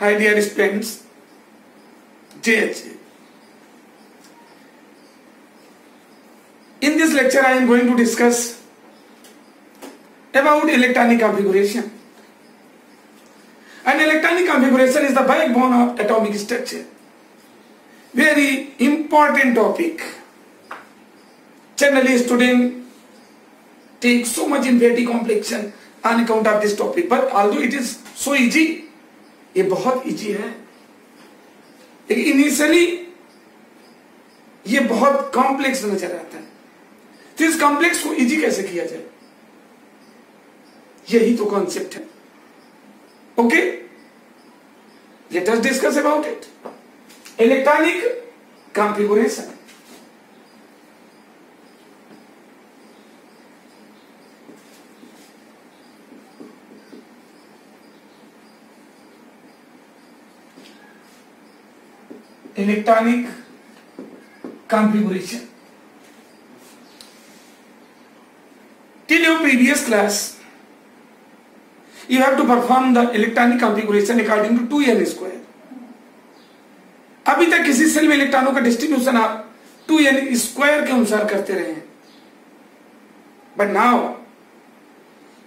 Hi dear students, JH. In this lecture I am going to discuss about electronic configuration. And electronic configuration is the backbone of atomic structure. Very important topic. Generally student take so much infinity complexion on account of this topic, but although it is so easy, ये बहुत easy है, लेकिन initially ये बहुत complex नजर आता है. तो इस कॉम्प्लेक्स को इजी कैसे किया जाए, यही तो कॉन्सेप्ट है. Okay, let us discuss about it. Electronic configuration. Electronic configuration. Till your previous class, you have to perform the electronic configuration according to 2n square. अभी तक किसी सेल में इलेक्ट्रॉनों का डिस्ट्रीब्यूशन आप 2n स्क्वायर के अनुसार करते रहे हैं. But now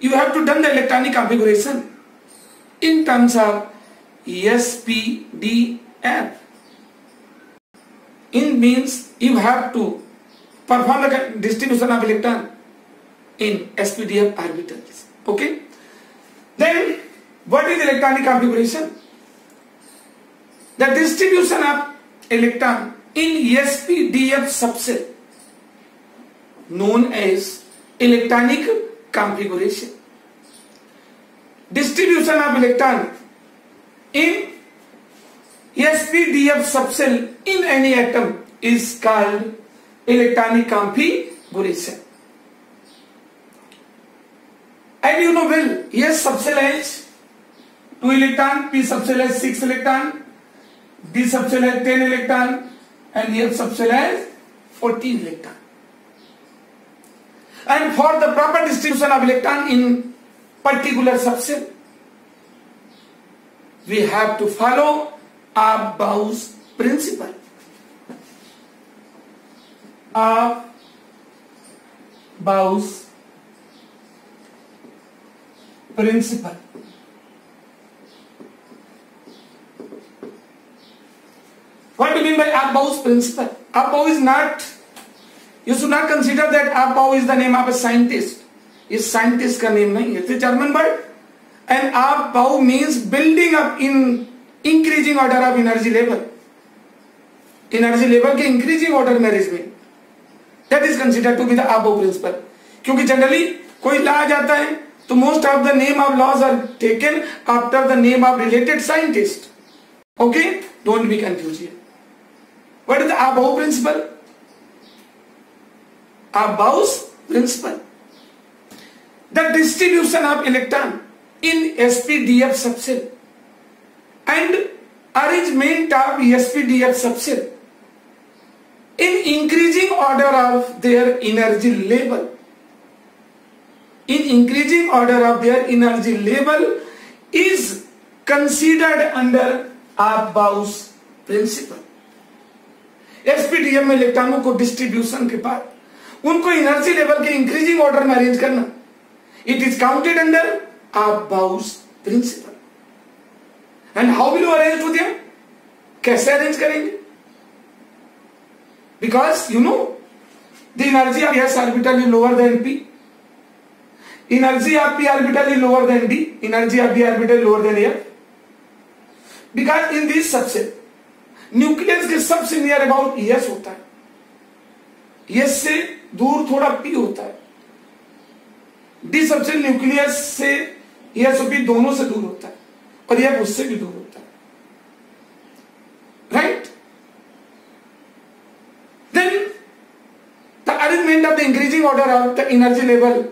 you have to done the electronic configuration in terms of SPDF. In means you have to perform the distribution of electron in SPDF orbitals. Okay. Then what is electronic configuration? The distribution of electron in SPDF subcell known as electronic configuration. Distribution of electron in SPDF subcell in any atom is called electronic configuration. And you know well, S subcell has 2 electron, P subcell has 6 electron, D subcell has 10 electron, and F subcell has 14 electron. And for the proper distribution of electron in particular subcell, we have to follow Abbaus principle. Abbaus principle. What do you mean by Abbaus principle? Abbau is not, you should not consider that Abbau is the name of a scientist. Is scientist का name नहीं है. It's a German word. And Abbau means building up in increasing order of energy level. Energy level के increasing order management. That is considered to be the Abbau principle. क्योंकि generally कोई law आ जाता है तो most of the name of laws are taken after the name of related scientist. Okay? Don't be confused here. What is the Abbau principle? Abbau's principle. The distribution of electron in SPDF subcell and arrangement of SPDF subcell in increasing order of their energy level. In increasing order of their energy level is considered under Abbau's principle. SPDF में इलेक्ट्रॉनों को distribution के बाद उनको energy level के increasing order में arrange करना, it is counted under Abbau's principle. And how will you arrange to them? कैसे अरेंज करेंगे? Because you know the energy of S orbital is lower than P, energy of P orbital is lower than D, energy of D orbital is lower than F. Because in this subcell nucleus के सबसे near about S होता है, S से दूर थोड़ा P होता है. D subshell nucleus से S और P दोनों से दूर होता है और F उससे भी दूर होता है. Right? Then the arrangement of the increasing order of the energy level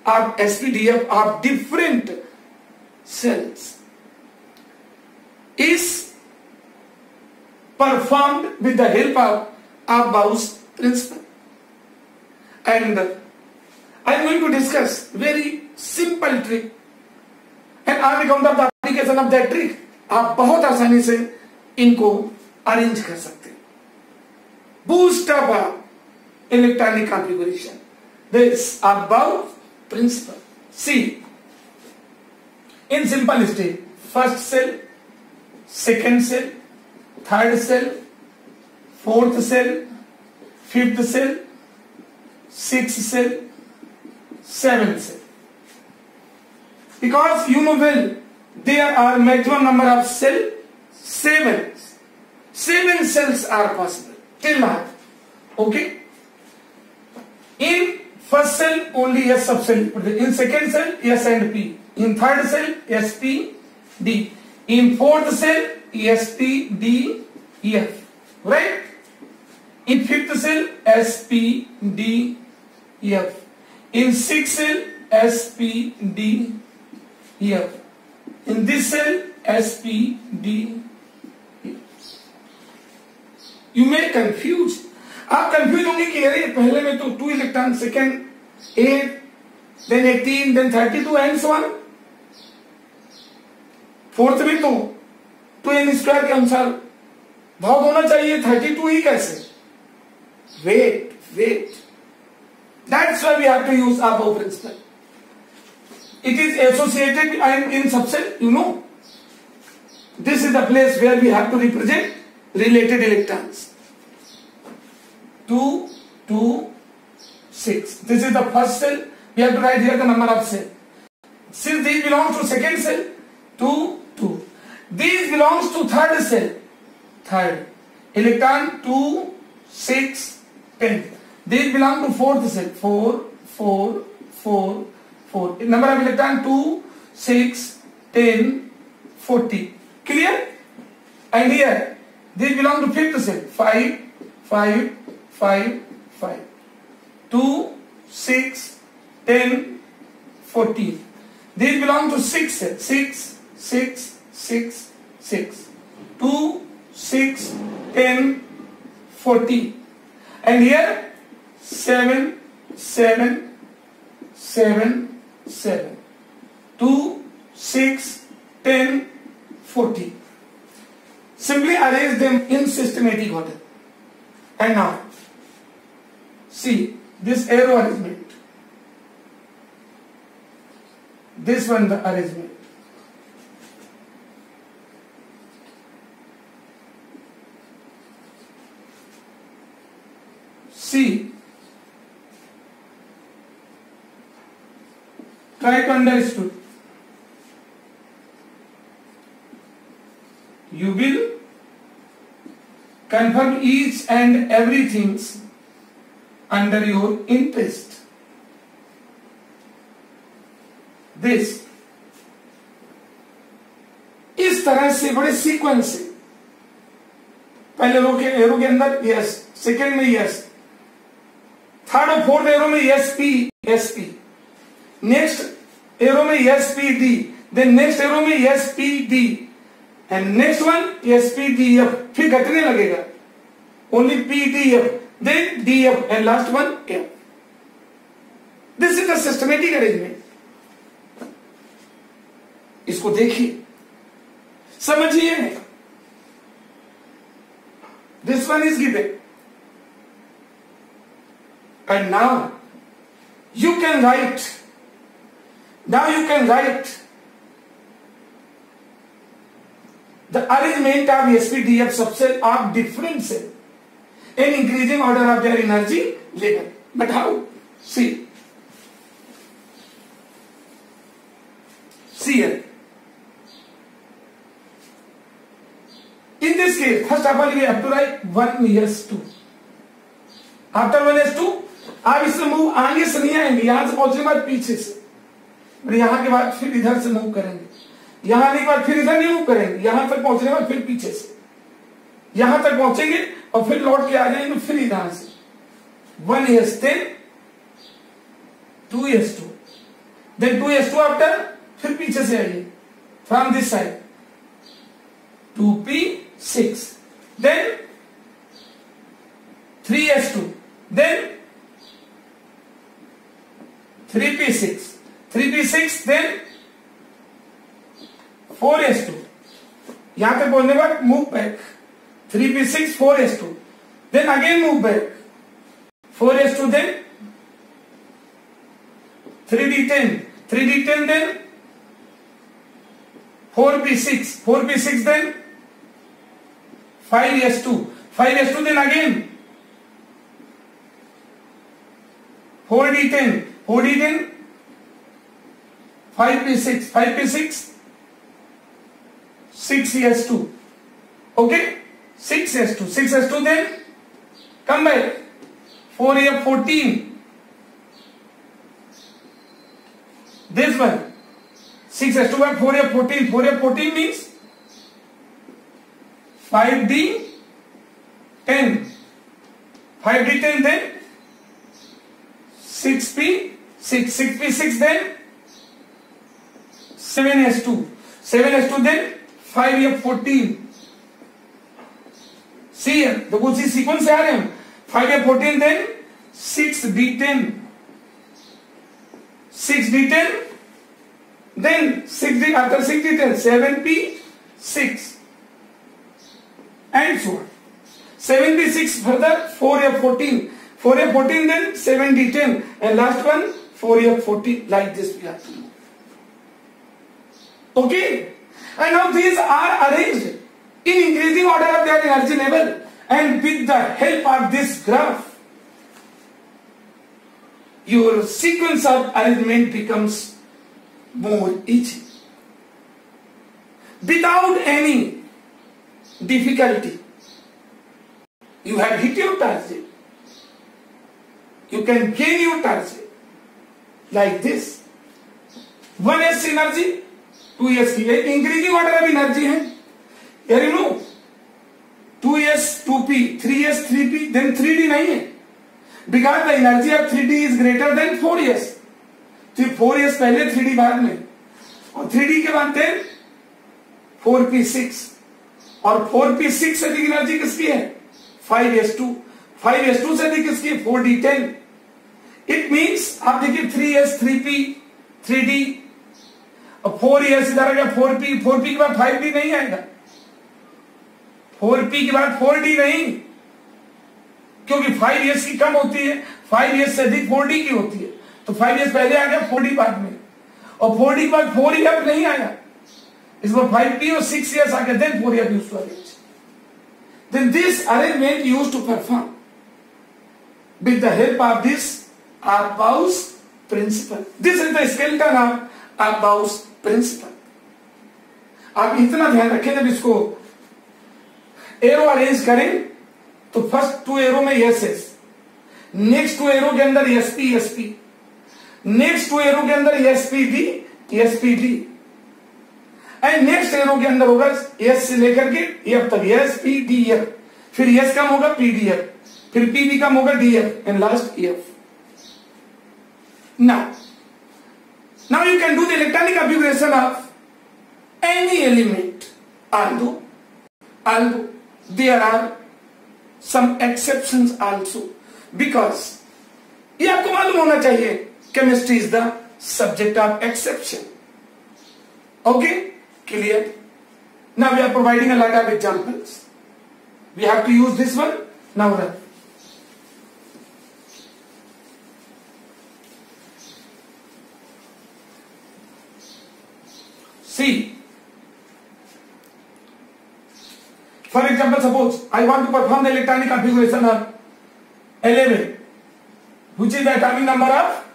of SPDF of different cells is performed with the help of Abbau's principle. And I am going to discuss very simple trick, and on account of the application of that trick आप बहुत आसानी से इनको arrange कर सकते हैं। Boost up electronic configuration, this Aufbau principle. See in simple state, first cell, second cell, third cell, fourth cell, fifth cell, sixth cell, seventh cell. Because you know well, there are maximum number of cell, 7. 7 cells are possible till now. Okay. In first cell only S subcell. In second cell S and P. In third cell S P D. In fourth cell S P D E F. Right? In fifth cell S P D E F. In sixth cell S P D E F. In this cell S P D E F. You may confuse. आप confuse होंगे कि अरे पहले में तो 2 electron, second 8, then 18, then 32 and so on. Fourth में तो 2n square के अनुसार भाग होना चाहिए, 32 ही कैसे? Wait. That's why we have to use above principle. It is associated and in subcell, you know. This is the place where we have to represent related electrons. 2, 2, 6. This is the first cell. We have to write here the number of cell. Since these belongs to second cell, 2, 2. These belongs to third cell. Third. Electron 2, 6, 10. These belong to fourth cell. 4, 4, 4, 4. Number of electron 2, 6, 10, 40. Clear? And here, these belong to fifth cell. 5, 5, 5, 5. 2, 6, 10, 14. These belong to sixth cell. 6, 6, 6, 6. 2, 6, 10, 40. And here, 7, 7, 7, 7. 2, 6, 10, 40. Simply arrange them in systematic order. And now, see this arrow arrangement. This one the arrangement. See, try to understand. You will confirm each and everything under your interest. This इस तरह से बड़े sequence से पहले arrow के अंदर s, second में s, third और फोर्थ एरो में एस पी, नेक्स्ट एरो में s p d, then next arrow में s p d and next one s p d f, फिर घटने लगेगा only p d f, then d f and last one f. This is the systematic arrangement. इसको देखिए, समझिए. This one is given and now you can write the arrangement of SPDF subcell of different cell in increasing order of their energy level. But how? See here. In this case, first of all we have to write 1s2. After 1s2 आप इससे move आगे से नहीं आएंगे, यहां से पहुंचने के बाद पीछे से, और यहां के बाद फिर इधर से मूव करेंगे, यहां आने के बाद फिर इधर नहीं मूव करेंगे, यहां तक पहुंचने के बाद फिर पीछे से यहां तक पहुंचेंगे और फिर लौट के आ जाएंगे फिर इधर से 1s10, 2s2, then 2s2 after, फिर पीछे से आइए from this side 2p6, then 3s2, then 3p6, then 4s2, यहां तक पहुंचने के बाद move back 3p6 4s2, then again move back 4s2, then 3d10 then 4p6 then 5s2 then again 4d10 5p6 6s2, okay, 6s2 then come back 4f14, this one 6s2 by 4f14 means 5d10 then 6p6 then 7s2 then 5f14. See here, देखो उसी sequence से आ रहे हैं 5f14 then 6d10 then 6d after 6d10 7p6 and so on. 7p6 further 4f14 then 7d10 and last one 4f14, like this we have to do. Okay, and now these are arranged in increasing order of their energy level, and with the help of this graph your sequence of arrangement becomes more easy without any difficulty. You have hit your target, you can gain your target like this. 1s energy 2s की increasing order of energy है, यार you know 2s 2p 3s 3p then 3d नहीं है, because the energy of 3d is greater than 4s, तो 4s पहले 3d बाद में, और 3d के बाद देन 4p6, और 4p6 से अधिक एनर्जी किसकी है 5s2 से अधिक किसकी 4d10. इट मीन्स आप देखिए 3s 3p 3d और 4s इधर आ गया 4p के बाद 5d नहीं आएगा, 4p के बाद 4d नहीं, क्योंकि 5s की कम होती है, 5s से अधिक 4d की होती है, तो 5s पहले आ गया 4d बाद में, और 4d के बाद 4f नहीं आया, इसमें 5p और 6s आ गया, then 4f used to arrange. Then this arrangement used to perform with the help of this Aufbau's principle. This is the skeleton of Aufbau's principle. आप इतना ध्यान रखें जब इसको एरो अरेंज करें तो फर्स्ट 2 एरो में एस, नेक्स्ट 2 एरो के अंदर एसपी, नेक्स्ट 2 एरो के अंदर एसपीडी एंड नेक्स्ट एरो के अंदर होगा एस से लेकर के एफ तक एसपीडीएफ, फिर एस कम होगा पीडीएफ, फिर पी भी कम होगा DF and last F. Now you can do the electronic configuration of any element, although there are some exceptions also, because ये आपको मालूम होना चाहिए chemistry is the subject of exception. Okay, clear? Now we are providing a lot of examples. We have to use this one. Now run. See, for example, suppose I want to perform the electronic configuration of 11, which is the atomic number of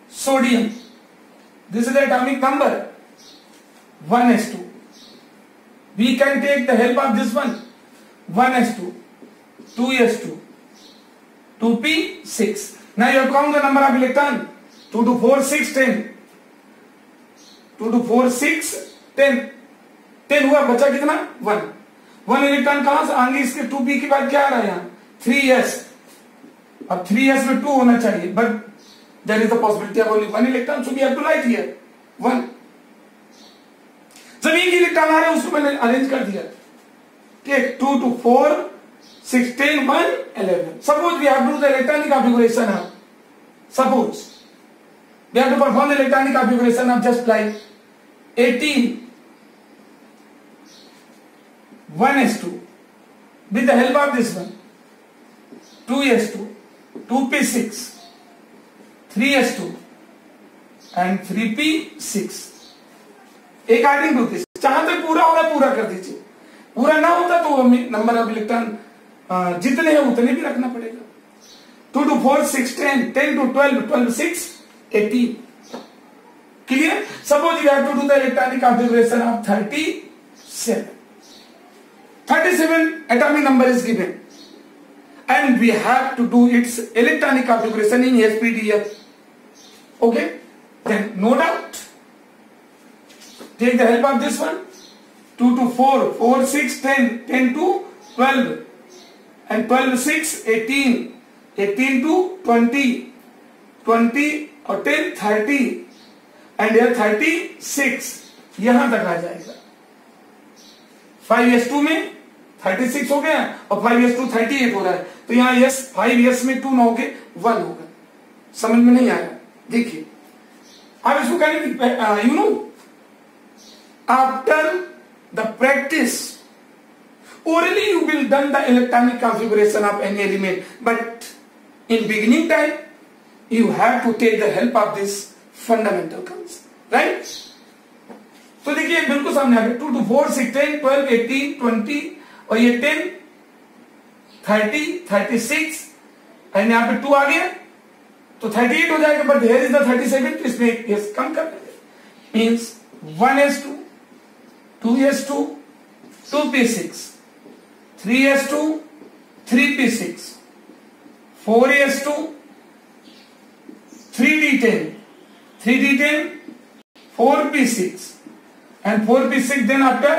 sodium. This is the atomic number 1s2. We can take the help of this one 1s2, 2s2, 2p6. Now you have count the number of electron 2 to 4 6 10. 2 to 4 6 10 हुआ, बचा कितना 1 electron कहां से आएंगे, इसके 2p के बाद क्या आ रहा है यहाँ 3s, अब 3s में 2 होना चाहिए, but there is the possibility of only 1 electron, so we have to write here 1. जब एक इलेक्ट्रॉन आ रहा है उसको मैंने अरेंज कर दिया, ठीक 2 to 4 6 10 1 11. Suppose we have to do the electronic configuration of, suppose we have to perform the electronic configuration of just like 18 1s2 with the help of this one, 2s2, 2p6, 3s2 and 3p6 according to this. जहां तक पूरा होगा पूरा कर दीजिए, पूरा ना होता तो हमें नंबर ऑफ इलेक्ट्रॉन जितने हैं उतने भी रखना पड़ेगा. 2 to 4 6 10, 10 to 12 12 6 18. Clear? Suppose you have to do the electronic configuration of 37. 37 atomic number is given and we have to do its electronic configuration in SPDF. Okay, then no doubt take the help of this one. 2 to 4 4 6 10, 10 to 12 and 12 6 18, 18 to 20, 20 और 10 30 and here 36 यहां तक आ जाएगा. 5s2 में 36 हो गया और 5s2 38 हो रहा है, तो यहां यस 5s में 2 ना होके 1 होगा. समझ में नहीं आया? देखिए आप इसको कहेंगे you know after the practice orally you will done the electronic configuration of any element, but in beginning time you have to take the help of this fundamental concept, right? तो देखिए बिल्कुल सामने आ गया. 2 to 4 6 10 12 18 20 और ये 10 30 36 और यहाँ पे 2 आ गया तो 38 हो जाएगा. बट here is the 37, तो इसमें yes कम कर देंगे. Means 1s2 2s2 2p6 3s2 3p6 4s2 3d10 3d10 4p6 and 4p6 then after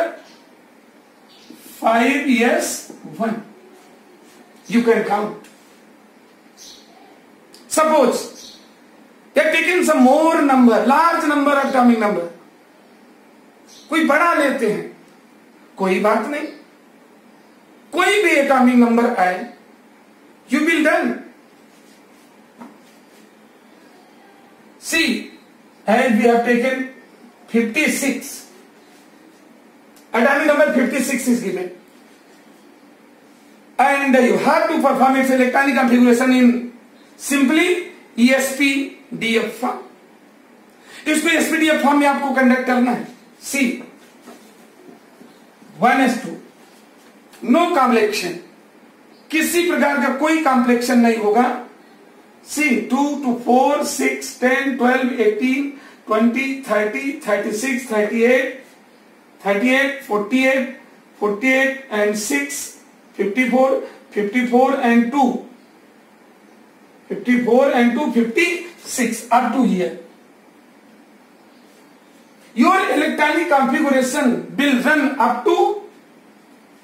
5s1 you can count. Suppose you have taken some more number, large number of atomic number, कोई बड़ा लेते हैं, कोई बात नहीं, कोई भी एटॉमिक नंबर आए you will done. See, as we have taken 56, atomic number 56 is given and you have to perform its electronic configuration in simply ESP-DF form. इसको ESP-DF फॉर्म में आपको कंडक्ट करना है. See, 1s2 नो कॉम्प्लेक्शन, किसी प्रकार का कोई complexion नहीं होगा. सी 2 to 4 6 10 12 18 20 30 36 38 38 48 48 and 6 54 54 and 2 54 and 2 56 up to here. Your electronic configuration will run up to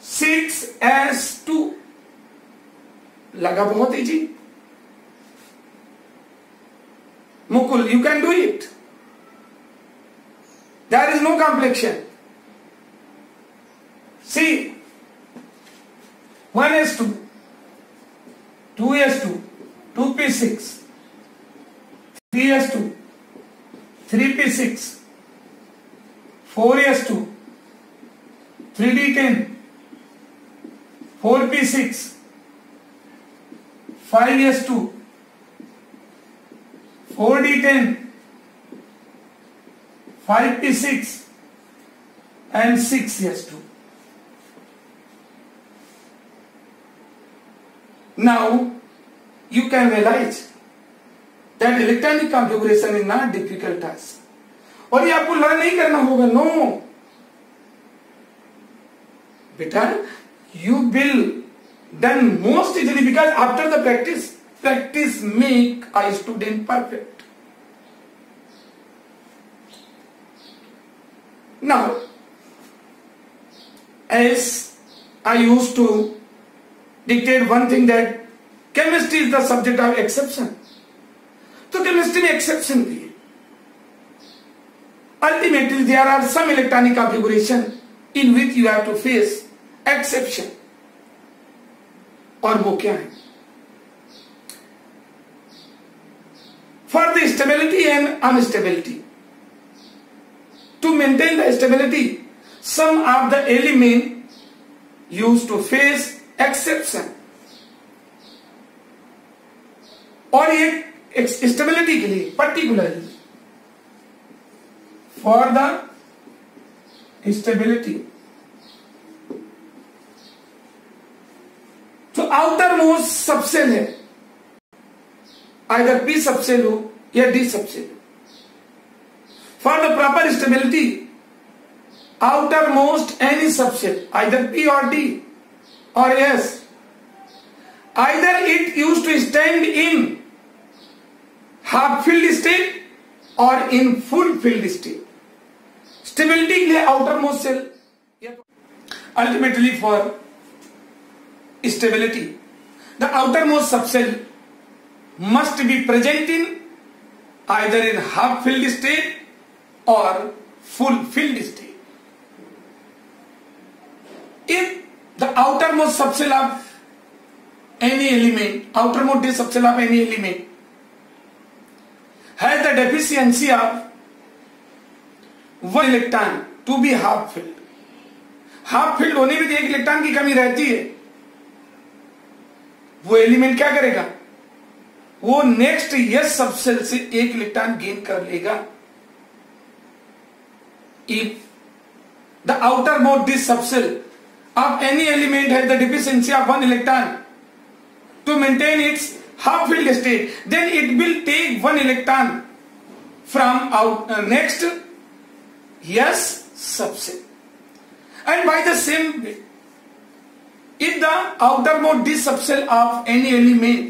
6s2. लगा बहुत easy. Mukul, you can do it. There is no complexion. See, 1s2 2s2 2p6 3s2 3p6 4s2 3d10 4p6 5s2 4d10 5p6 and 6s2. Now you can realize that electronic configuration is not difficult task. और ये आपको learn नहीं करना होगा. No बेटा, you will done most easily because after the practice make a student perfect. Now, as I used to dictate one thing that chemistry is the subject of exception. तो chemistry में exception भी है. Ultimately, there are some electronic configuration in which you have to face exception. और वो क्या है? For the stability and instability, to maintain the stability, some of the elements use to face exception, और एक stability के लिए particularly for the stability. जो outermost subshell है, आइदर पी सबसेल हो या डी सबसेल हो, for the proper stability outermost any subshell either p और डी और s, either it used to stand in half filled state or in full filled state. Stability के लिए outermost cell, ultimately for stability the outermost subcell must be present in either in half filled state or full filled state. If the outermost subcell of any element, outermost subcell of any element has the deficiency of one electron to be half filled, half field होने में एक electron की कमी रहती है, वो element क्या करेगा, वो नेक्स्ट यस सबसेल से एक इलेक्ट्रॉन गेन कर लेगा। If the outer most this subshell of any element has the deficiency of one electron to maintain its half filled state, then it will take one electron from out next yes subcell. And by the same way, if the outermost d subcell of any element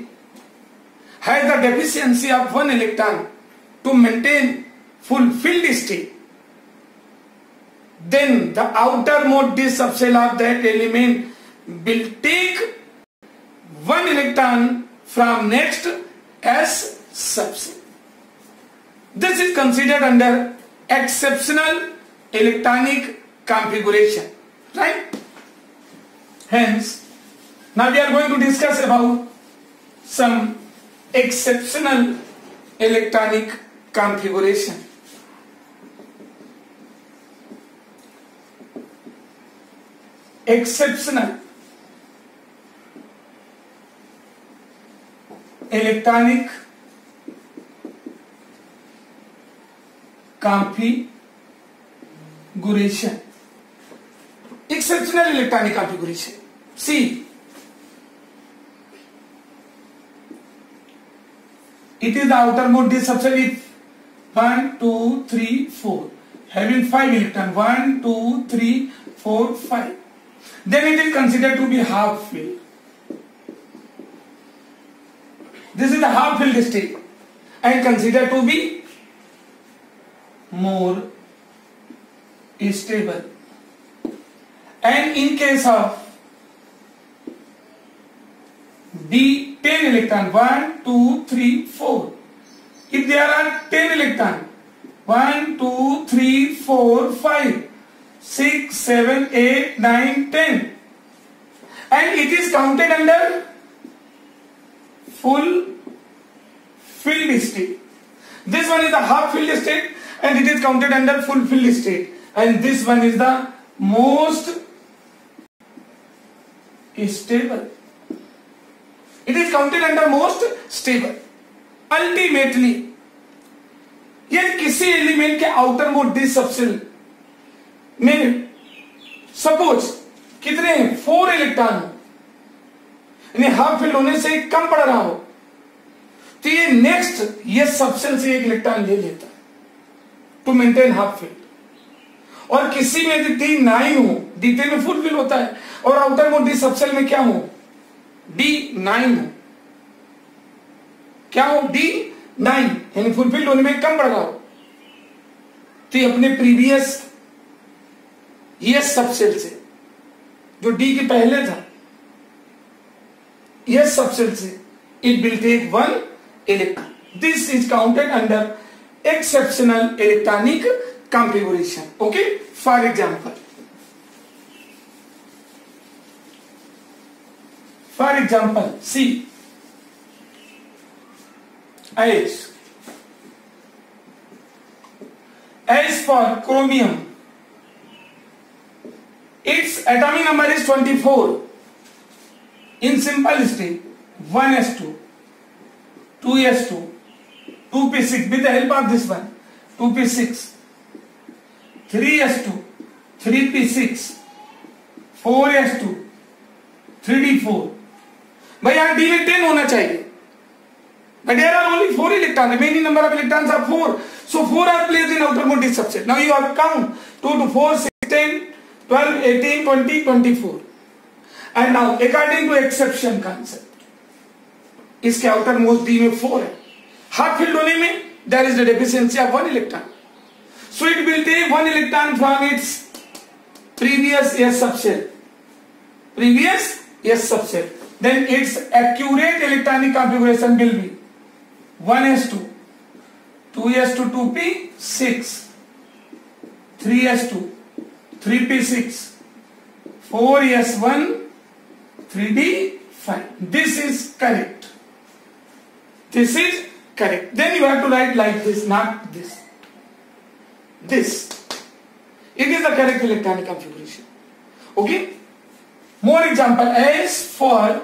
has the deficiency of one electron to maintain fulfilled state, then the outermost d subcell of that element will take one electron from next s subcell. This is considered under exceptional electronic configuration, right? Hence, now we are going to discuss about some exceptional electronic configuration. Exceptional electronic configuration. Exceptional electronic configuration. See, it is the outermost d subcell with 1, 2, 3, 4, having 5 electrons. 1, 2, 3, 4, 5. Then it is considered to be half filled. This is the half filled state and considered to be more stable. And in case of D, 10 electron, 1, 2, 3, 4. If there are 10 electron, 1, 2, 3, 4, 5, 6, 7, 8, 9, 10, and it is counted under full filled state. This one is the half filled state and it is counted under full filled state, and this one is the most stable. It is counted under most stable. Ultimately, यदि किसी element के outer most D subshell में suppose कितने 4 electron हो, यानी half field होने से कम पड़ रहा हो, तो ये नेक्स्ट ये सबसेल से एक इलेक्ट्रॉन ले लेता है टू मेंटेन हाफ फील्ड। और किसी में यदि डी 9 हो, डी 10 में फुल फील्ड होता है, और आउटर मोस्ट डी सबसेल में क्या हो, डी 9 हो, क्या हो, डी 9, यानी फुलफिल्ड होने में कम पड़ रहा हो, तो ये अपने प्रीवियस यस सबसेल से जो डी के पहले था, यस सबसेल से it will take 1 electron. This is counted under exceptional electronic configuration. Okay, for example see as for chromium, its atomic number is 24 in simple state, 1s2, 2s2, 2p6 with the help of this one, 2p6, 3s2, 3p6, 4s2, 3d4. भाई यहाँ d में 10 होना चाहिए, but there are only 4 electrons. Remaining number of electrons are 4. So 4 are placed in outermost d subset. Now you have to count 2 to 4, 16, 12, 18, 20, 24. And now according to exception concept, इसके outermost d में 4 है. Half filled होने में there is the deficiency of 1 electron. So it will take 1 electron from its previous S subset. Previous S subset. Then its accurate electronic configuration will be 1s2, 2s2, 2p6, 3s2, 3p6, 4s1, 3d5. This is correct. This is correct. Then you have to write like this, not this. This. It is the correct electronic configuration. Okay? More example. As for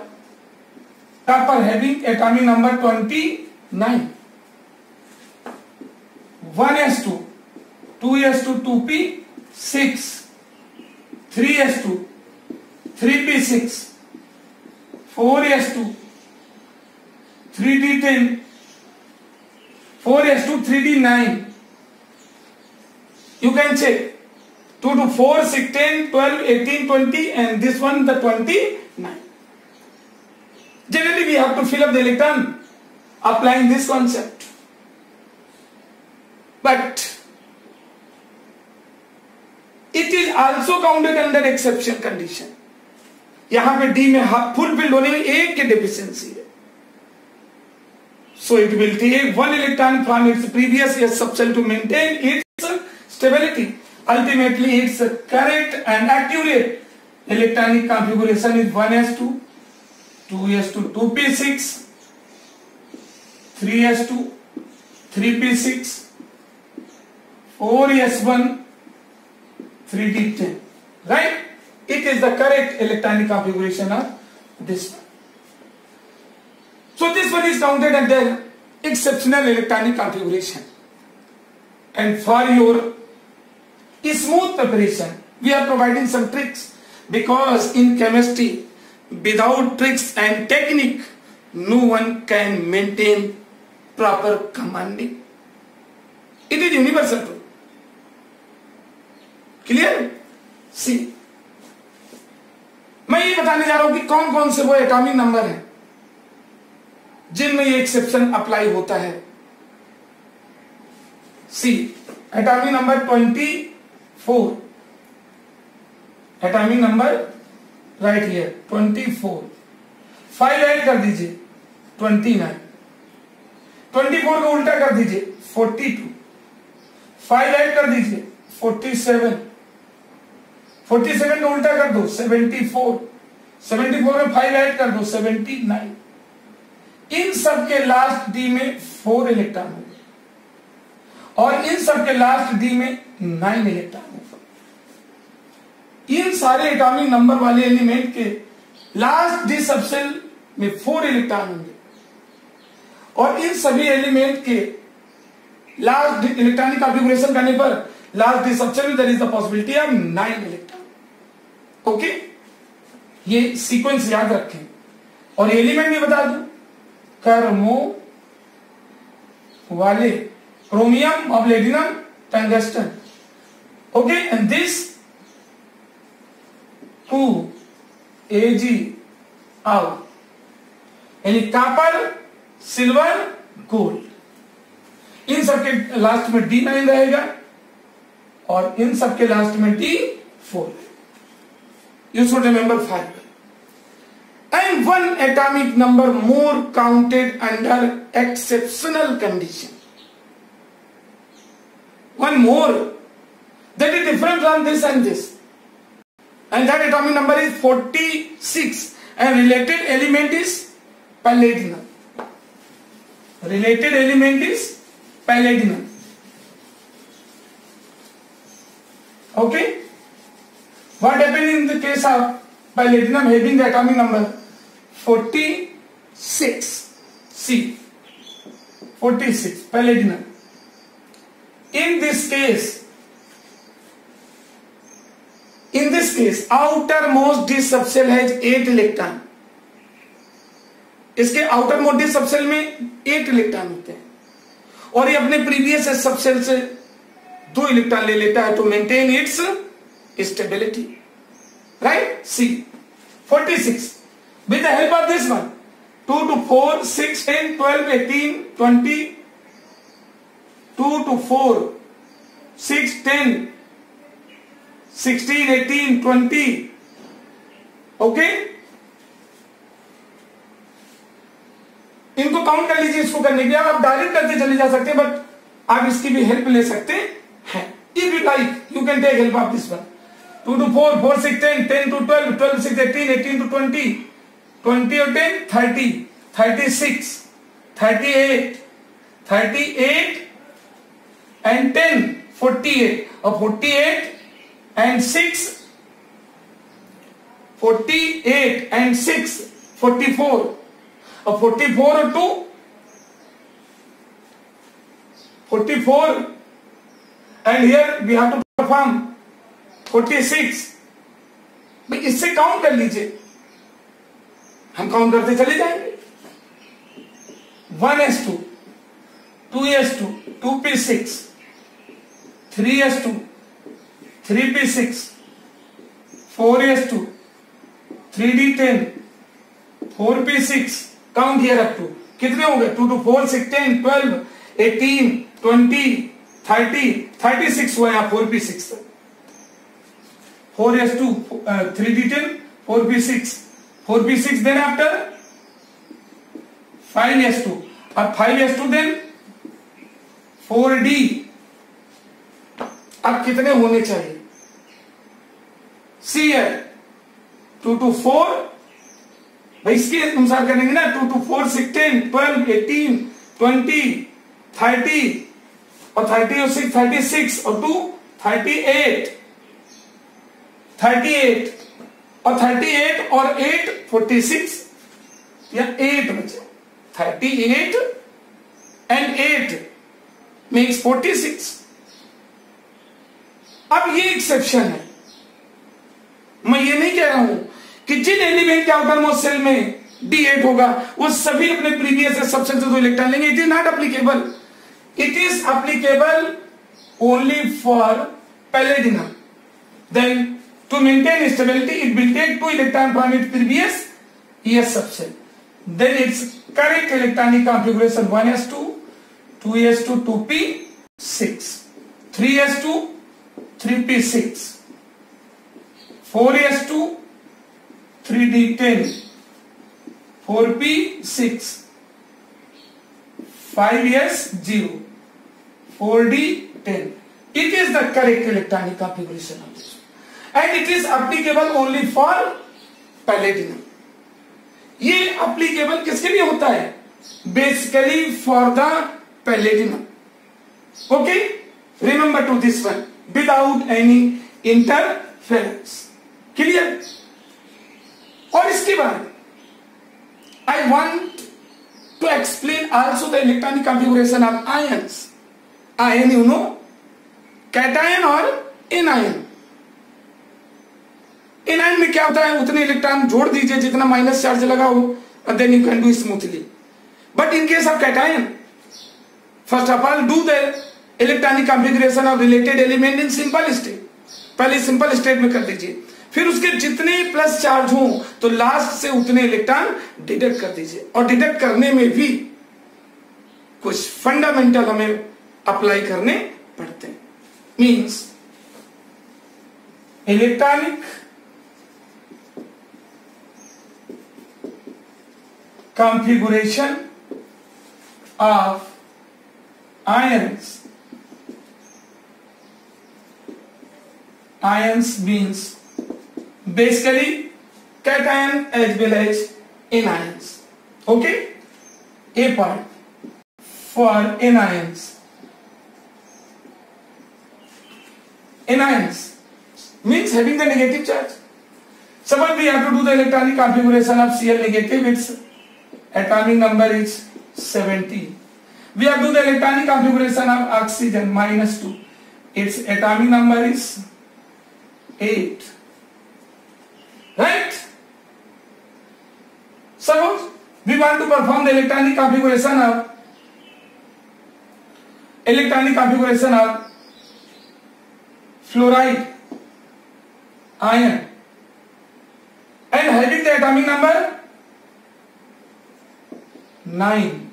copper having atomic number 29, 1s2, 2s2, 2p6, 3s2, 3p6, 4s2, 3d10, 4s2, 3d9. You can check 2 to 4, 16, 12, 18, 20, and this one the 29. Generally we have to fill up the electron applying this concept. But it is also counted under exception condition. यहाँ पे D में full filled होने में एक की deficiency है. So it will take 1 electron from its previous S subshell to maintain its stability. Ultimately, its correct and accurate electronic configuration is 1s2, 2s2, 2p6, 3s2, 3p6, 4s1, 3d10. Right? It is the correct electronic configuration of this one. So this one is counted under exceptional electronic configuration. And for your smooth preparation, we are providing some tricks, because in chemistry, without tricks and technique, no one can maintain proper commanding. It is universal truth. Clear? See, मैं ये बताने जा रहा हूं कि कौन कौन से वो एटॉमिक नंबर हैं जिनमें ये एक्सेप्शन अप्लाई होता है. See, atomic number 24, atomic number right here 24, 5 add कर दीजिए 29, 24 को उल्टा कर दीजिए 42, 5 ऐड कर दीजिए 47, 47 को उल्टा कर दो 74, 74 में 5 ऐड कर दो 79. इन सब के लास्ट डी में 4 इलेक्ट्रॉन होंगे और इन सब के लास्ट डी में 9 इलेक्ट्रॉन होंगे. इन सारे एटॉमिक नंबर वाले एलिमेंट के लास्ट डी सबसेल में 4 इलेक्ट्रॉन होंगे और इन सभी एलिमेंट के लास्ट इलेक्ट्रॉनिक कॉन्फ़िगरेशन करने पर लास्ट डी सबसेल में there is the possibility of 9 electron. Okay, ये सीक्वेंस याद रखें. और एलिमेंट भी बता दूं, कर्मो वाले chromium, platinum, tungsten. Okay, and this AG out, यानी कॉपर, सिल्वर, गोल्ड. इन सबके लास्ट में D9 रहेगा और इन सबके लास्ट में D4. You should remember 5. And one atomic number more counted under exceptional condition. One more that is different from this and this. And that atomic number is 46 and related element is palladium. Related element is palladium. Okay? What happened in the case of palladium having the atomic number 46? C. 46 palladium. In this case, outermost d subshell has 8 electron. इसके outer most D subshell में 8 electron होते हैं और ये अपने previous subshell से 2 electron ले लेता है to maintain its stability. Right. See 46 with the help of this one 2 to 4 6 10 12 18 20 2 to 4 6 10 16 18 20. Okay, इनको काउंट कर लीजिए. इसको करने के लिए आप डायरेक्ट करते चले जा सकते हैं, बट आप इसकी भी हेल्प ले सकते हैं. If you like you can take help of this one. 2 to 4 4 6 10 10 to 12 12 6 18 18 to 20 20 और 10 30 36 38 38 and 10 48 और 48 and 6 48 and 6 44 और 44 और 2 44 and here we have to perform 46. भाई इससे काउंट कर लीजिए, हम काउंट करते चले जाएंगे. 1s2 2s2 2p6 3s2 3p6 4s2 3d10 4p6. Count here up to कितने हो गए? 2 to 4 6 10 12 18 20 30 36 हुआ यहाँ 4p6 तक. 4s2 3d10 4p6 4p6 then after 5s2 और 5s2 then 4d. अब कितने होने चाहिए? सी है 2 to 4 भाई इसके अनुसार करेंगे ना. 2 to 4 6 10 12 18 20 30 और 30 और 6 36 और 2 38 38 और 38 और 8 46 या 8 बचे. 38 and 8 makes 46. अब ये एक्सेप्शन है. मैं ये नहीं कह रहा हूं कि जिन एलिमेंट के आउटर मोस्ट सेल में D8 होगा वो सभी अपने प्रीवियस सबसेल से 2 इलेक्ट्रॉन लेंगे. It is not applicable. It is applicable only for palladium. Then to maintain stability it will take 2 electron from it previous ES subshell. Then it's correct electronic configuration 1s2 2s2 2p6 3s2 3p6 4s2 3d10 4p6 5s0 4d10. It is the correct electronic configuration of this, and it is applicable only for palladium. ये applicable किसके लिए होता है? Basically for the palladium. Okay, remember to this one without any interference. Clear? और इसके बाद I want to explain also the electronic configuration of ions. Ion you know, cation और anion. anion में क्या होता है? उतने इलेक्ट्रॉन जोड़ दीजिए जितना माइनस चार्ज लगा हो, and then you can do smoothly. But in case of cation, first of all do the electronic configuration of related element in simple state. पहले सिंपल स्टेट में कर दीजिए, फिर उसके जितने प्लस चार्ज हो तो लास्ट से उतने इलेक्ट्रॉन डिडक्ट कर दीजिए. और डिडक्ट करने में भी कुछ फंडामेंटल हमें अप्लाई करने पड़ते हैं. Means electronic configuration of ions means basically cation as well as anions. Okay, a part for anions means having the negative charge. Suppose we have to do the electronic configuration of Cl negative, its atomic number is 17. We have to do the electronic configuration of oxygen -2, its atomic number is 8. Right? Suppose we want to perform the electronic configuration of fluoride ion and having the atomic number 9.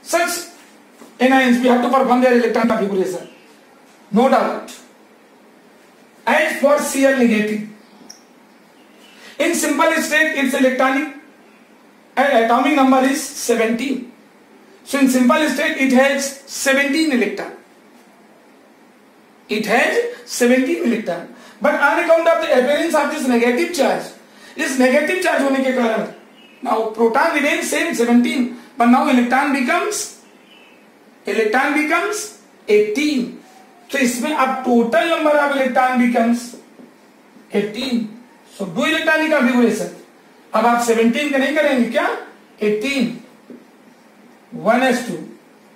Such anions we have to perform their electron configuration, no doubt. As for Cl negative, in simple state its atomic number is 17. So in simple state it has 17 electron. It has 17 electron. But on account of the appearance of this negative charge, इस negative charge होने के कारण now proton remains same 17, but now electron becomes 18. तो इसमें अब total number of electron becomes 18. So do electronic configuration. अब आप 17 का नहीं करेंगे क्या? 18, 1s2,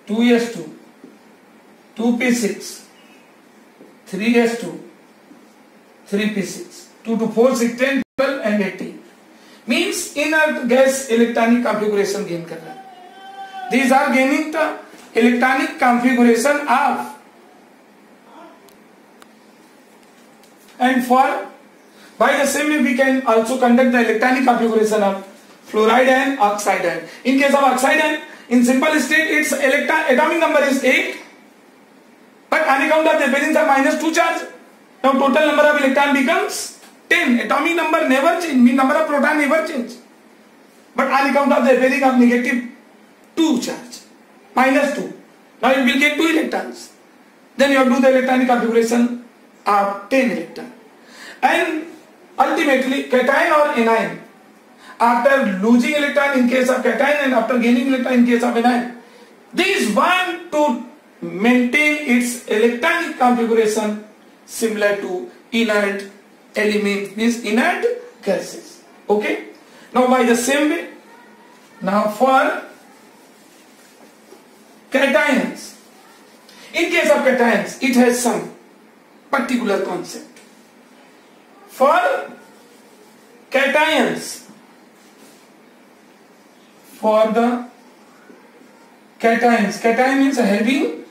2s2, 2p6, 3s2, 3p6, 2 to 4, 6, 10, 12 and 18. Means inert gas electronic configuration gain कर रहा है. These are gaining the electronic configuration of. And for by the same way we can also conduct the electronic configuration of fluoride and oxide ion. In case of oxide ion, in simple state its atomic number is 8, but on account of the appearance of -2 charge, now total number of electron becomes 10. Atomic number never change, mean number of proton never change, but on account of the appearance of -2 charge, -2, now you will get 2 electrons. Then you have to do the electronic configuration of 10 electron. And ultimately cation or anion, after losing electron in case of cation and after gaining electron in case of anion, these want to maintain its electronic configuration similar to inert element, means inert gases. Okay, now by the same way, now for cations, in case of cations it has some particular concept. For cations, cation means having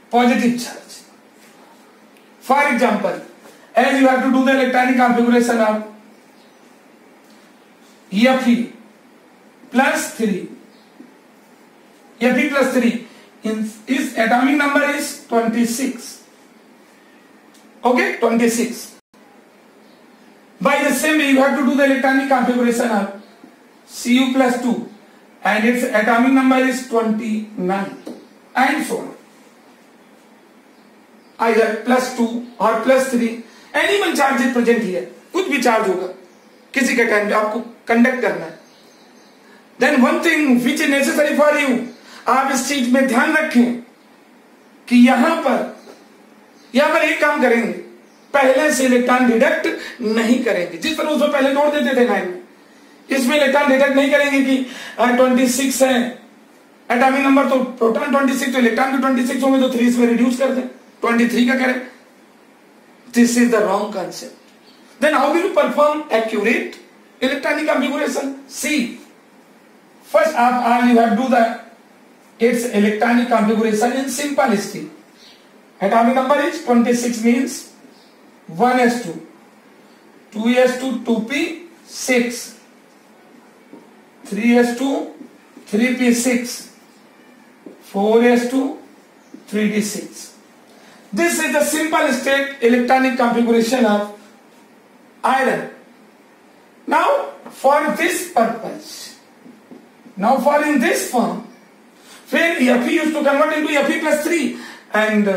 positive charge. For example, as you have to do the electronic configuration of Fe plus 3, Fe plus 3, its atomic number is 26. Okay, 26. By the same way, you have to do the electronic configuration of Cu plus 2 and its atomic number is 29 and so on. Either plus 2 or plus 3, any one charge is present here. कुछ भी charge होगा किसी के time पे आपको conduct करना है. Then one thing which is necessary for you, आप इस चीज में ध्यान रखें कि यहां पर एक काम करेंगे, पहले से इलेक्ट्रॉन डिडक्ट नहीं करेंगे. जिस तरह उसमें पहले जोड़ देते थे 9 में, इसमें इलेक्ट्रॉन डिडक्ट नहीं करेंगे कि 26 है एटॉमिक नंबर, तो प्रोटॉन 26 तो इलेक्ट्रॉन भी 26 होंगे, तो 3 इसमें रिड्यूस कर दें, 23 का करें. This is the wrong concept. Then how will you perform accurate electronic configuration? See first आप you have do the its electronic configuration in simple state. Atomic number is 26 means 1s2, 2s2, 2p6, 3s2, 3p6, 4s2, 3d6. This is the simple state electronic configuration of iron. Now for this purpose, now for in this form, where Fe used to convert into Fe plus 3, and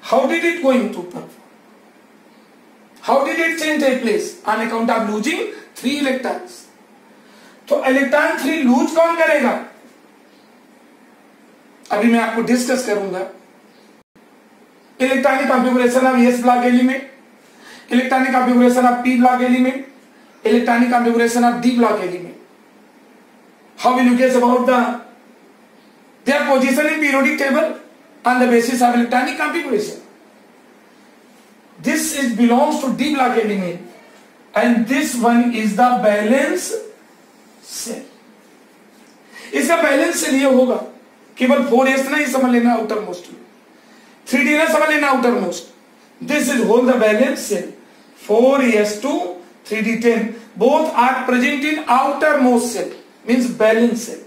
how did it going to perform? How did it change take place? On account of losing 3 electrons. तो electron 3 loose कौन करेगा? अभी मैं आपको discuss करूंगा। Electronic configuration of S block element, electronic configuration of P block element, electronic configuration of D block element. How will you guess about their position in periodic table on the basis of electronic configuration? This belongs to D block element, and this one is the balance cell. इसका balance cell ये होगा, केवल 4s ना ही समझ लेना outer most में, 3d ना समझ लेना outer most. This is hold the balance cell. 4s2 3d10 both are present in outermost cell, means balance cell.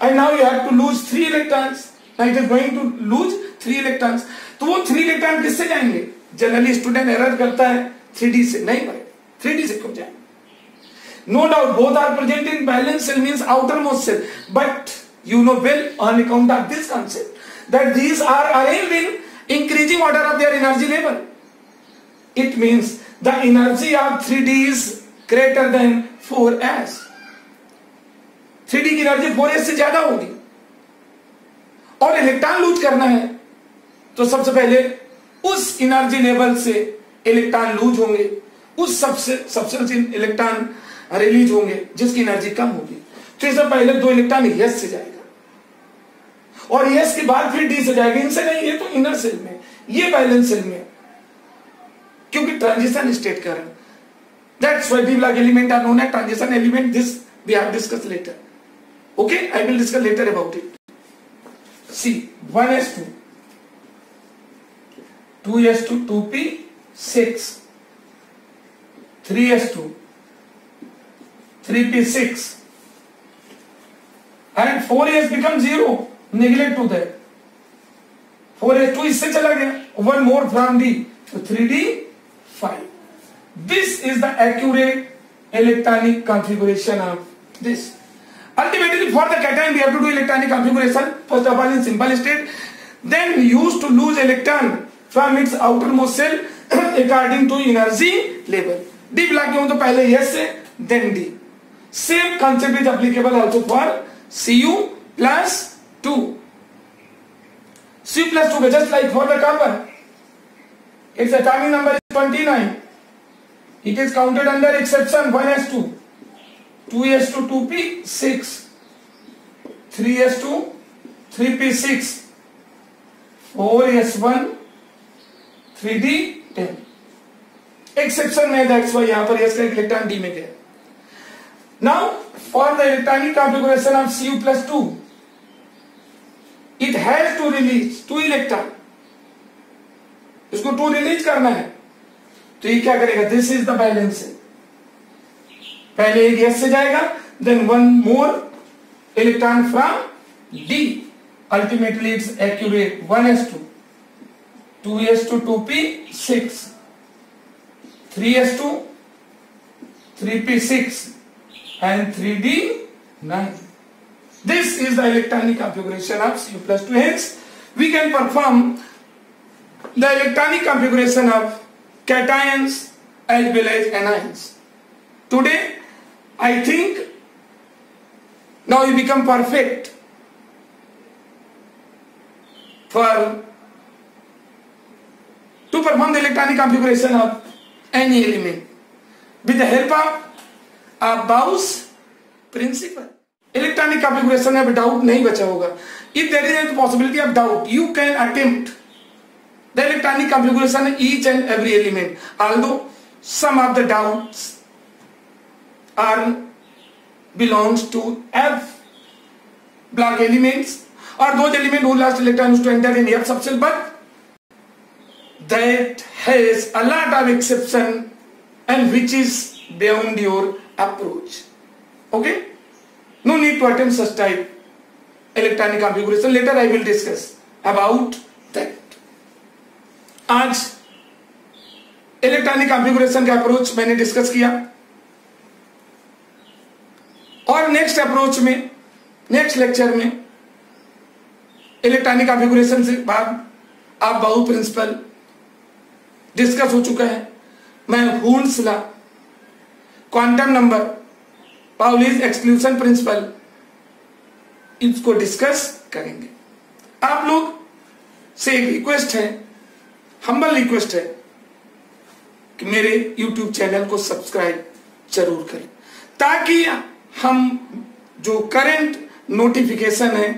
And now you have to lose 3 electrons. Now it is going to lose 3 electrons. तो वो 3 electron किससे जाएंगे? Generally student error करता है 3d से, नहीं भाई 3d से क्यों जाएंगे? No doubt both are present in balance cell, means outermost cell, but you know well on account of this concept that these are arranged in increasing order of their energy level. It means the energy of 3d is greater than 4s. 3d की energy 4s से ज्यादा होगी और electron lose करना है तो सबसे पहले उस एनर्जी लेवल से इलेक्ट्रॉन लूज होंगे, उस सबसे इलेक्ट्रॉन रिलीज होंगे जिसकी एनर्जी कम होगी. तो इससे पहले 2 इलेक्ट्रॉन यस से जाएगा और यस के बाद फिर डी से जाएगा. इनसे नहीं, ये तो इनर सेल में, ये बैलेंस सेल में, क्योंकि ट्रांजिशन स्टेट कर रहे हैं. That's why d block element are known as transition element. This we have discuss later. Okay, I will discuss later about it. See, 1s2, 2s2, 2p, 6, 3s2, 3p, 6, and 4s becomes 0. Neglect to that. 4s2 इससे चला गया. One more from D, so 3d, 5. This is the accurate electronic configuration of this. Ultimately, for the cation, we have to do electronic configuration. First of all, in simple state, then used to lose electron from its outermost cell according to energy level. D block क्यों? तो पहले S से, then D. Same concept is applicable also for Cu plus 2. Cu plus 2, just like for the carbon, its atomic number is 29. It is counted under exception 1s2. 2s2 2p 6, 3s2 3p 6, 4s1 3d 10. Exception में, that's why यहां पर s का electron d में गया. Now for the electronic configuration of Cu plus 2, it has to release 2 electron. इसको 2 release करना है तो ये क्या करेगा? This is the balance. पहले एक S से जाएगा, then one more electron from D. Ultimately it's accurate 1s2, 2s2 2p 6, 3s2 3p 6, and 3d 9. This is the electronic configuration of Cu plus 2. Hence we can perform the electronic configuration of cations as well as anions. Today I think now you become perfect to perform the electronic configuration of any element with the help of Bau's principle. Electronic configuration में doubt नहीं बचा होगा. If there is a possibility of doubt, you can attempt the electronic configuration of each and every element. Although some of the doubts belongs to F block elements or those elements who last electrons to enter in F subcell, but that has a lot of exception and which is beyond your approach. Okay, no need to attempt such type electronic configuration. Later I will discuss about that. आज electronic configuration का approach मैंने discuss किया और next approach में, next lecture में electronic configuration से बाद आप बाउ प्रिंसिपल डिस्कस हो चुका है. मैं हूल्स law, quantum number, Pauli's exclusion principle इसको डिस्कस करेंगे। आप लोग से एक रिक्वेस्ट है, हम्बल रिक्वेस्ट है कि मेरे YouTube चैनल को सब्सक्राइब जरूर करें, ताकि हम जो करंट नोटिफिकेशन है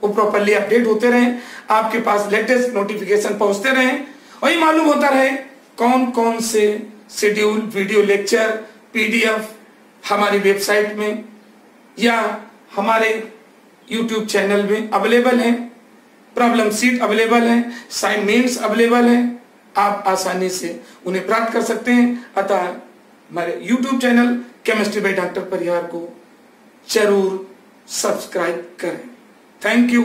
वो प्रॉपरली अपडेट होते रहें, आपके पास लेटेस्ट नोटिफिकेशन पहुंचते रहें और ये मालूम होता रहे कौन कौन से शेड्यूल, वीडियो लेक्चर, PDF हमारी वेबसाइट में या हमारे YouTube चैनल में अवेलेबल है, प्रॉब्लम सीट अवेलेबल है, असाइनमेंट्स अवेलेबल है, आप आसानी से उन्हें प्राप्त कर सकते हैं। अतः हमारे YouTube channel chemistry by doctor Parihar को जरूर सब्सक्राइब करें। Thank you.